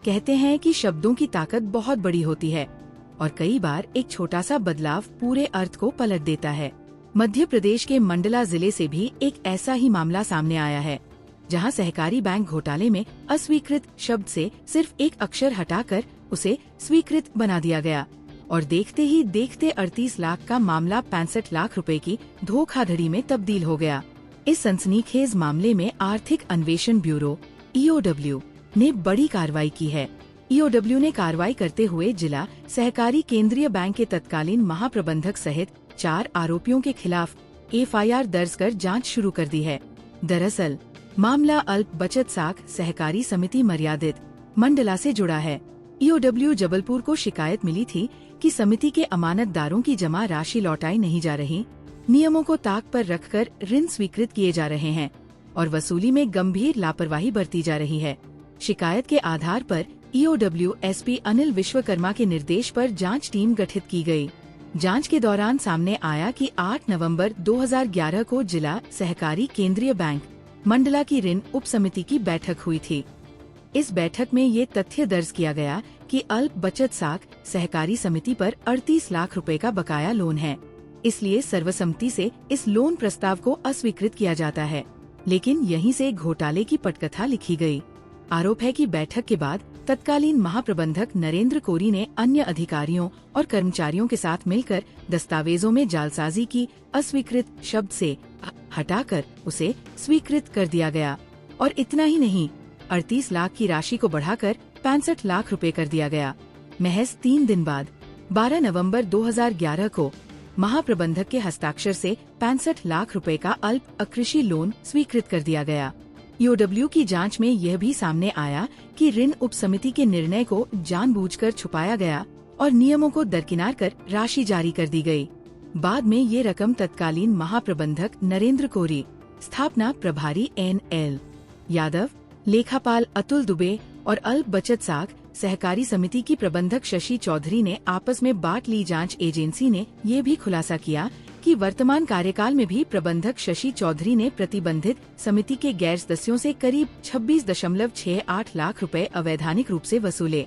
कहते हैं कि शब्दों की ताकत बहुत बड़ी होती है और कई बार एक छोटा सा बदलाव पूरे अर्थ को पलट देता है। मध्य प्रदेश के मंडला जिले से भी एक ऐसा ही मामला सामने आया है, जहां सहकारी बैंक घोटाले में अस्वीकृत शब्द से सिर्फ एक अक्षर हटाकर उसे स्वीकृत बना दिया गया और देखते ही देखते 38 लाख का मामला 65 लाख रुपए की धोखाधड़ी में तब्दील हो गया। इस सनसनीखेज मामले में आर्थिक अन्वेषण ब्यूरो (EOW) ने बड़ी कार्रवाई की है। EOW ने कार्रवाई करते हुए जिला सहकारी केंद्रीय बैंक के तत्कालीन महाप्रबंधक सहित 4 आरोपियों के खिलाफ FIR दर्ज कर जांच शुरू कर दी है। दरअसल मामला अल्प बचत साख सहकारी समिति मर्यादित मंडला से जुड़ा है। EOW जबलपुर को शिकायत मिली थी कि समिति के अमानतदारों की जमा राशि लौटाई नहीं जा रही, नियमों को ताक पर रखकर ऋण स्वीकृत किए जा रहे हैं और वसूली में गंभीर लापरवाही बरती जा रही है। शिकायत के आधार पर EOW SP अनिल विश्वकर्मा के निर्देश पर जांच टीम गठित की गई। जांच के दौरान सामने आया कि 8 नवंबर 2011 को जिला सहकारी केंद्रीय बैंक मंडला की ऋण उप समिति की बैठक हुई थी। इस बैठक में ये तथ्य दर्ज किया गया कि अल्प बचत साख सहकारी समिति पर 38 लाख रुपए का बकाया लोन है, इसलिए सर्वसम्मति से इस लोन प्रस्ताव को अस्वीकृत किया जाता है। लेकिन यहीं से घोटाले की पटकथा लिखी गई। आरोप है कि बैठक के बाद तत्कालीन महाप्रबंधक नरेंद्र कोरी ने अन्य अधिकारियों और कर्मचारियों के साथ मिलकर दस्तावेजों में जालसाजी की, अस्वीकृत शब्द से हटाकर उसे स्वीकृत कर दिया गया और इतना ही नहीं, 38 लाख की राशि को बढ़ाकर 65 लाख रुपए कर दिया गया। महज 3 दिन बाद 12 नवंबर 2011 को महाप्रबंधक के हस्ताक्षर से 65 लाख रुपए का अल्प अकृषि लोन स्वीकृत कर दिया गया। EOW की जांच में यह भी सामने आया कि ऋण उप समिति के निर्णय को जानबूझकर छुपाया गया और नियमों को दरकिनार कर राशि जारी कर दी गई। बाद में ये रकम तत्कालीन महाप्रबंधक नरेंद्र कोरी, स्थापना प्रभारी NL यादव, लेखापाल अतुल दुबे और अल्प बचत साख सहकारी समिति की प्रबंधक शशि चौधरी ने आपस में बांट ली। जांच एजेंसी ने ये भी खुलासा किया कि वर्तमान कार्यकाल में भी प्रबंधक शशि चौधरी ने प्रतिबंधित समिति के गैर सदस्यों से करीब 26.68 लाख रुपए अवैधानिक रूप से वसूले,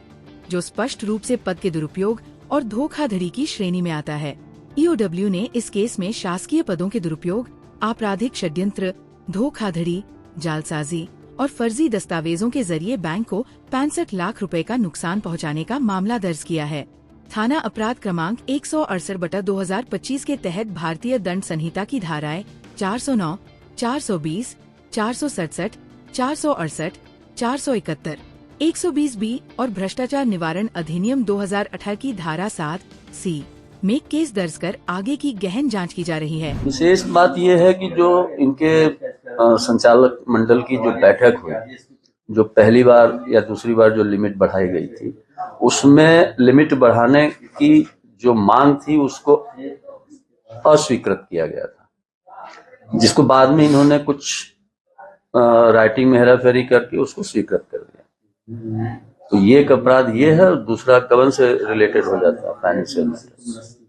जो स्पष्ट रूप से पद के दुरुपयोग और धोखाधड़ी की श्रेणी में आता है। EOW ने इस केस में शासकीय पदों के दुरुपयोग, आपराधिक षड्यंत्र, धोखाधड़ी, जालसाजी और फर्जी दस्तावेजों के जरिए बैंक को 65 लाख रुपए का नुकसान पहुंचाने का मामला दर्ज किया है। थाना अपराध क्रमांक 168/2025 के तहत भारतीय दंड संहिता की धाराएं 409, 420, 467, 468, 471, 120B और भ्रष्टाचार निवारण अधिनियम 2018 की धारा 7C में केस दर्ज कर आगे की गहन जांच की जा रही है। विशेष बात यह है कि जो इनके संचालक मंडल की जो बैठक हुई, जो पहली बार या दूसरी बार जो लिमिट बढ़ाई गई थी, उसमें लिमिट बढ़ाने की जो मांग थी उसको अस्वीकृत किया गया था, जिसको बाद में इन्होंने कुछ राइटिंग में हेराफेरी करके उसको स्वीकृत कर दिया। तो ये एक अपराध ये है, और दूसरा कवन से रिलेटेड हो जाता है फाइनेंशियल मैटर।